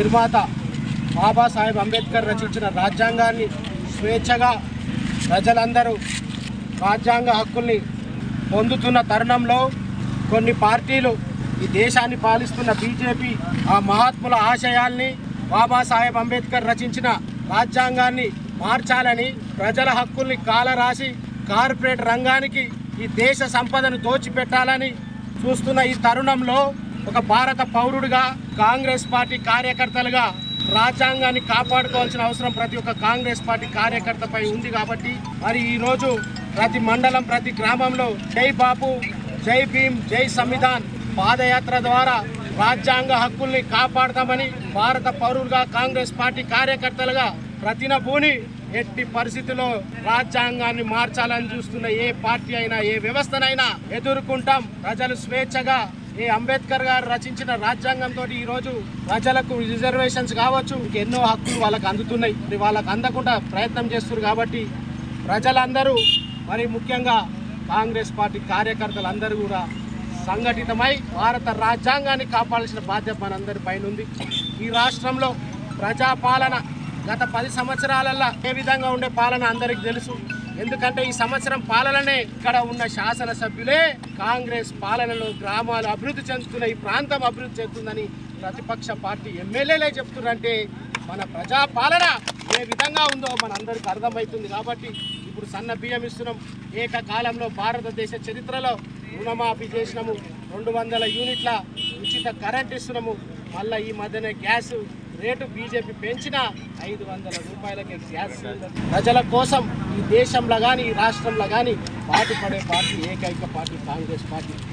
నిర్మాత బాబాసాహెబ్ అంబేద్కర్ రచించిన రాజ్యాంగాన్ని స్వేచ్ఛగా ప్రజలందరూ రాజ్యాంగ హక్కుల్ని పొందుతున్న తరుణంలో కొన్ని పార్టీలు ఈ దేశాన్ని పాలిస్తున్న బీజేపీ ఆ మహాత్ముల ఆశయాల్ని బాబాసాహెబ్ అంబేద్కర్ రచించిన రాజ్యాంగాన్ని మార్చాలని ప్రజల హక్కుల్ని కాలరాసి కార్పొరేట్ రంగానికి ఈ దేశ సంపదను దోచిపెట్టాలని చూస్తున్న ఈ తరుణంలో ఒక భారత పౌరుడిగా కాంగ్రెస్ పార్టీ కార్యకర్తలుగా రాజ్యాంగాన్ని కాపాడుకోవాల్సిన అవసరం ప్రతి ఒక్క కాంగ్రెస్ పార్టీ కార్యకర్తపై ఉంది కాబట్టి మరి ఈరోజు ప్రతి మండలం ప్రతి గ్రామంలో జై బాపు జై భీమ్ జై సంవిధాన్ పాదయాత్ర ద్వారా రాజ్యాంగ హక్కుల్ని కాపాడతామని భారత పౌరులుగా కాంగ్రెస్ పార్టీ కార్యకర్తలుగా ప్రతినబూని ఎట్టి పరిస్థితుల్లో రాజ్యాంగాన్ని మార్చాలని చూస్తున్న ఏ పార్టీ అయినా ఏ వ్యవస్థనైనా ఎదుర్కొంటాం. ప్రజలు స్వేచ్ఛగా ఏ అంబేద్కర్ గారు రచించిన రాజ్యాంగంతో ఈరోజు ప్రజలకు రిజర్వేషన్స్ కావచ్చు, ఎన్నో హక్కులు వాళ్ళకు అందుతున్నాయి. వాళ్ళకు అందకుండా ప్రయత్నం చేస్తున్నారు కాబట్టి ప్రజలందరూ మరి ముఖ్యంగా కాంగ్రెస్ పార్టీ కార్యకర్తలందరూ కూడా సంఘటితమై భారత రాజ్యాంగాన్ని కాపాడాల్సిన బాధ్యత మనందరి పైన ఉంది. ఈ రాష్ట్రంలో ప్రజాపాలన గత 10 సంవత్సరాలలో ఏ విధంగా ఉండే పాలన అందరికీ తెలుసు. ఎందుకంటే ఈ సంవత్సరం పాలననే ఇక్కడ ఉన్న శాసనసభ్యులే కాంగ్రెస్ పాలనలో గ్రామాలు అభివృద్ధి చెందుతున్నాయి, ఈ ప్రాంతం అభివృద్ధి చెందుతుందని ప్రతిపక్ష పార్టీ ఎమ్మెల్యేలే చెప్తున్నారంటే మన ప్రజాపాలన ఏ విధంగా ఉందో మనందరికీ అర్థమవుతుంది. కాబట్టి ఇప్పుడు సన్న బియ్యం ఇస్తున్నాం, ఏకకాలంలో భారతదేశ చరిత్రలో రుణమాఫీ చేసినాము, 200 యూనిట్ల ఉచిత కరెంట్ ఇస్తున్నాము. మళ్ళీ ఈ మధ్యనే గ్యాస్ రేటు బీజేపీ పెంచిన 500 రూపాయలకే గ్యాస్ సిలిండర్. ప్రజల కోసం ఈ దేశంలో కానీ ఈ రాష్ట్రంలో కానీ పాటుపడే పార్టీ ఏకైక పార్టీ కాంగ్రెస్ పార్టీ.